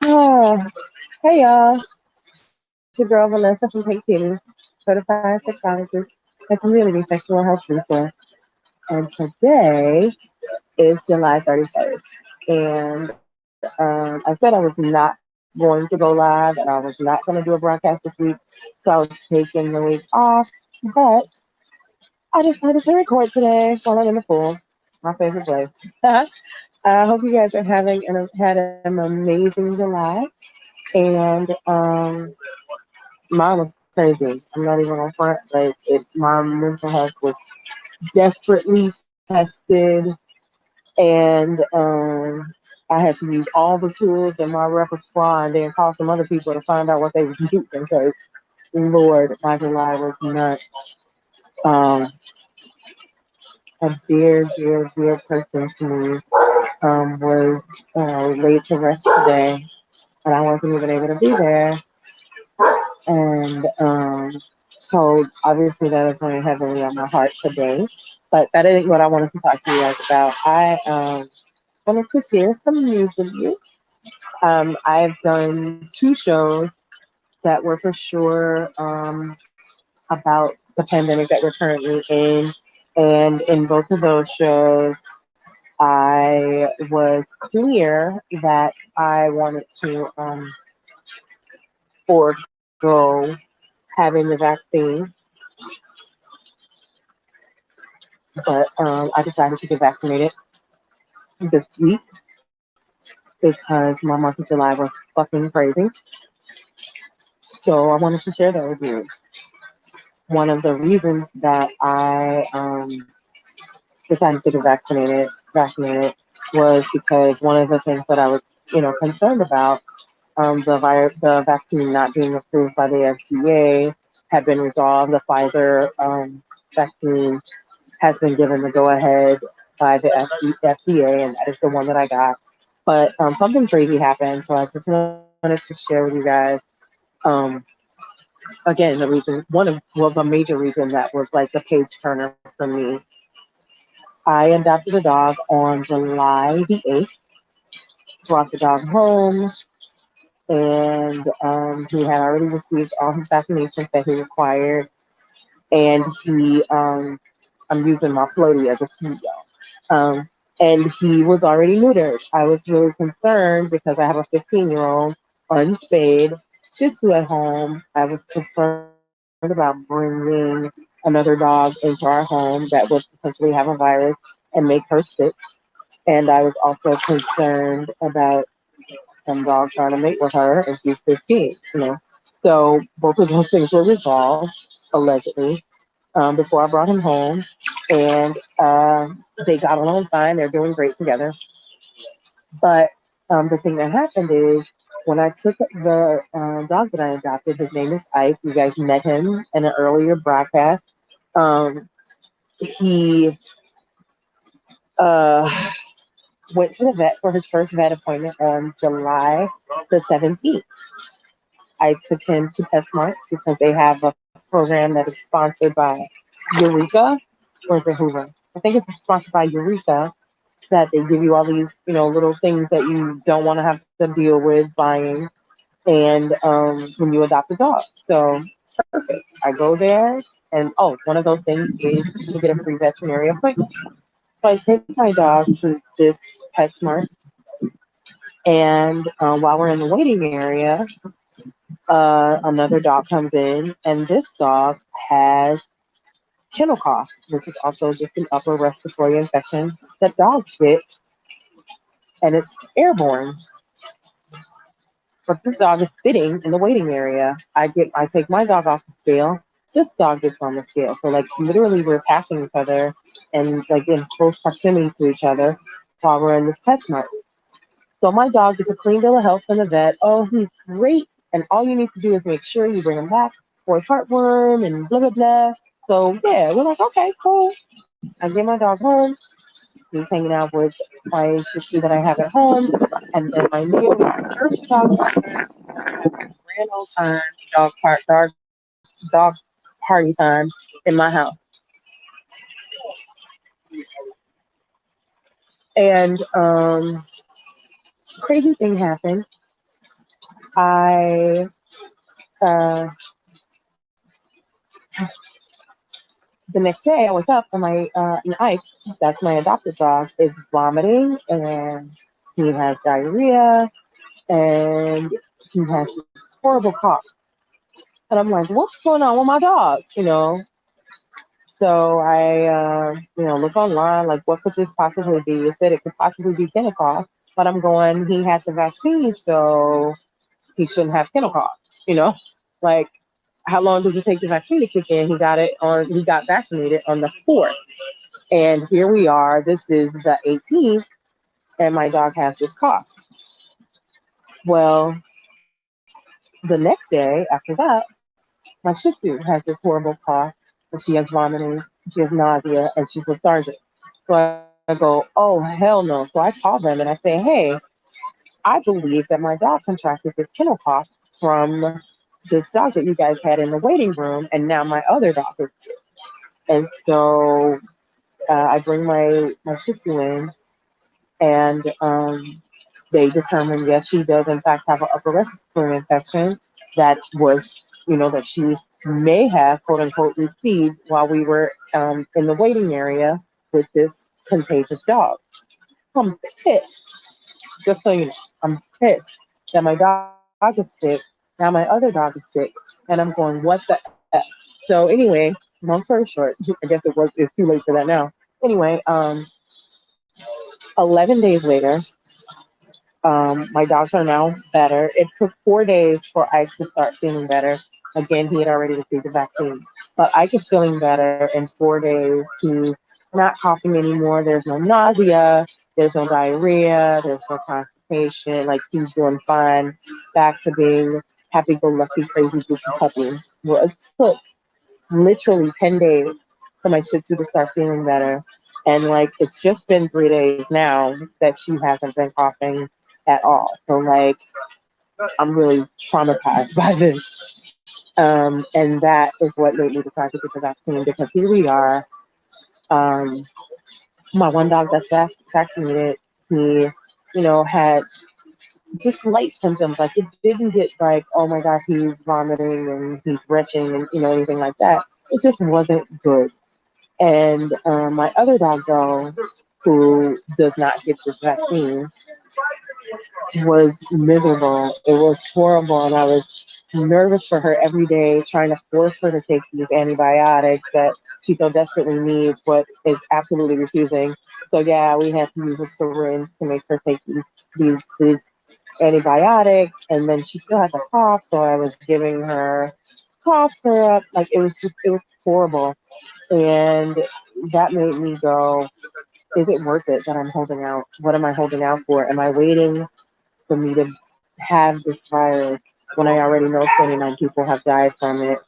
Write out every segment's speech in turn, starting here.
Oh, hey y'all, it's your girl Vanessa from Pink Kittee, certified sexologist and community sexual health resource. And today is July 31st. And I said I was not going to go live and I was not going to do a broadcast this week. So I was taking the week off. But I decided to record today while I'm in the pool, my favorite place. I hope you guys are having had an amazing July. And mine was crazy. I'm not even on front. Like my mental health was desperately tested, and I had to use all the tools in my repertoire, and then call some other people to find out what they was using. Because Lord, my July was nuts. Um, a dear person to me was laid to rest today, and I wasn't even able to be there. And so obviously that is weighing heavily on my heart today. But that isn't what I wanted to talk to you guys about. I wanted to share some news with you. I've done two shows that were for sure about the pandemic that we're currently in. And in both of those shows, I was clear that I wanted to forego having the vaccine, but I decided to get vaccinated this week because my month of July was fucking crazy. So I wanted to share that with you. One of the reasons that I decided to get vaccinated was because one of the things that I was, concerned about, the vaccine not being approved by the FDA had been resolved. The Pfizer vaccine has been given the go ahead by the FDA, and that is the one that I got. But something crazy happened, so I just wanted to share with you guys. Um, Again, the reason, the major reason that was like the page turner for me. I adopted a dog on July the 8th, brought the dog home, and he had already received all his vaccinations that he required, and I'm using my floaty as a studio. Um, and he was already neutered. I was really concerned because I have a 15-year-old unspayed Shih Tzu at home. I was concerned about bringing another dog into our home that would potentially have a virus and make her sick. And I was also concerned about some dog trying to mate with her and she's 15. So both of those things were resolved, allegedly, before I brought him home. And they got along fine. They're doing great together. But the thing that happened is when I took the dog that I adopted, his name is Ike. You guys met him in an earlier broadcast. Um, he uh, went to the vet for his first vet appointment on July the 17th. I took him to PetSmart because they have a program that is sponsored by Eureka, or is it Hoover? I think it's sponsored by Eureka, that they give you all these, little things that you don't want to have to deal with buying and when you adopt a dog. So perfect. I go there and one of those things is to get a free veterinary appointment. So I take my dog to this PetSmart, and while we're in the waiting area, another dog comes in, and this dog has kennel cough, which is also just an upper respiratory infection that dogs get, and it's airborne. But this dog is sitting in the waiting area. I take my dog off the scale. This dog gets on the scale. So like literally we're passing each other and like in close proximity to each other while we're in this PetSmart. So my dog gets a clean bill of health from the vet. Oh, he's great. And all you need to do is make sure you bring him back for his heartworm and blah blah blah. So yeah, we're like, okay, cool. I get my dog home. He's hanging out with my Shih Tzu that I have at home, and then my new first dog partner, grand old time dog party time in my house. And crazy thing happened. I uh, the next day I wake up and Ike, that's my adopted dog, is vomiting and he has diarrhea and he has this horrible cough. And I'm like, what's going on with my dog? So I look online, like, what could this possibly be? It said it could possibly be kennel cough, but I'm going, he had the vaccine, so he shouldn't have kennel cough, you know? Like, how long does it take the vaccine to kick in? He got vaccinated on the 4th. And here we are, this is the 18th, and my dog has this cough. Well, the next day after that, my Shih Tzu has this horrible cough, and she has vomiting, she has nausea, and she's lethargic. So I go, oh, hell no. So I call them and I say, hey, I believe that my dog contracted this kennel cough from this dog that you guys had in the waiting room, and now my other dog is sick. And so I bring my Shih Tzu in, and they determined, yes, she does in fact have an upper respiratory infection that that she may have, quote unquote, received while we were in the waiting area with this contagious dog. I'm pissed, just so you know. I'm pissed that my dog is sick. Now my other dog is sick. And I'm going, what the F? So anyway, long story short, I guess it's too late for that now. Anyway, 11 days later, my dogs are now better. It took 4 days for Ike to start feeling better. Again, he had already received the vaccine. But Ike is feeling better in 4 days. He's not coughing anymore. There's no nausea. There's no diarrhea. There's no constipation. Like, he's doing fine. Back to being happy go lucky, crazy, goofy puppy. Well, it took literally 10 days for my Shih Tzu to start feeling better. And like, it's just been 3 days now that she hasn't been coughing at all. So like, I'm really traumatized by this. And that is what made me decide to get the vaccine, because here we are. Um, my one dog that's vaccinated, he, had just light symptoms. Like, it didn't get like, oh my gosh, he's vomiting and he's retching and, anything like that. It just wasn't good. And my other dog, though, who does not get this vaccine, was miserable. It was horrible, and I was nervous for her every day, trying to force her to take these antibiotics that she so desperately needs, but is absolutely refusing. So yeah, we had to use a syringe to make her take these antibiotics, and then she still had the cough, so I was giving her cough syrup. Like, it was horrible, and that made me go, is it worth it that I'm holding out? What am I holding out for? Am I waiting for me to have this virus when I already know 29 people have died from it?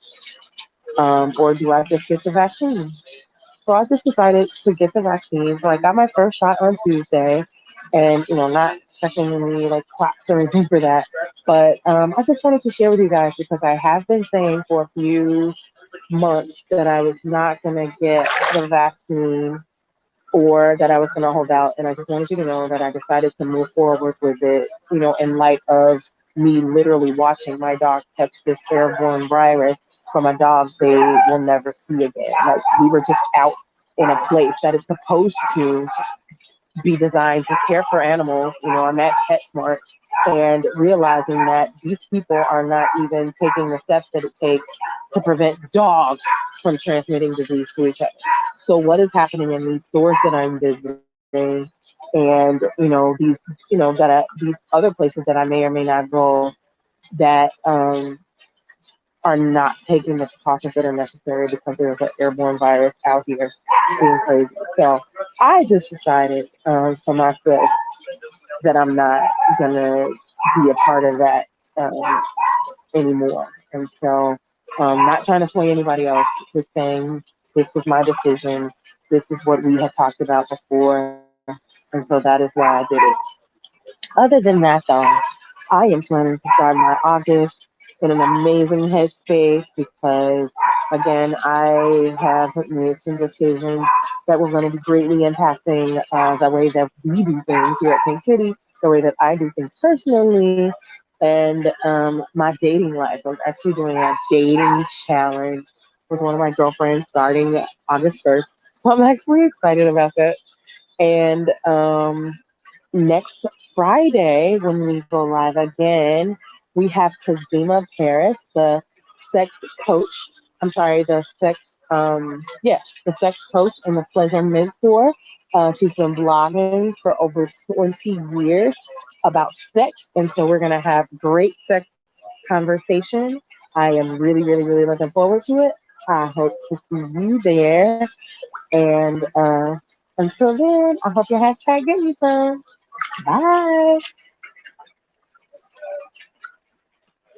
Or do I just get the vaccine? So I just decided to get the vaccine. So I got my first shot on Tuesday, and not expecting any like claps or anything for that. But I just wanted to share with you guys, because I have been saying for a few months that I was not going to get the vaccine, or that I was going to hold out. And I just wanted you to know that I decided to move forward with it, in light of me literally watching my dog catch this airborne virus from a dog they will never see again. Like, we were just out in a place that is supposed to be designed to care for animals. I'm at PetSmart, and realizing that these people are not even taking the steps that it takes to prevent dogs from transmitting disease to each other. So what is happening in these stores that I'm visiting, and these other places that I may or may not go, that are not taking the precautions that are necessary because there's an airborne virus out here being crazy. So I just decided for myself that I'm not gonna be a part of that anymore. And so, not trying to sway anybody else, just saying this was my decision. This is what we had talked about before, and so that is why I did it. Other than that, though, I am planning to start my August in an amazing headspace, because, again, I have made some decisions that we're going to be greatly impacting the way that we do things here at Pink Kittee, the way that I do things personally, and my dating life. I was actually doing a dating challenge with one of my girlfriends starting August 1st. So I'm actually excited about that. And next Friday, when we go live again, we have Tazima Paris, the sex coach. I'm sorry, the sex coach and the pleasure mentor. She's been blogging for over 20 years about sex, and so we're gonna have great sex conversation. I am really, really, really looking forward to it. I hope to see you there. And until then, I hope your hashtag get you some. Bye.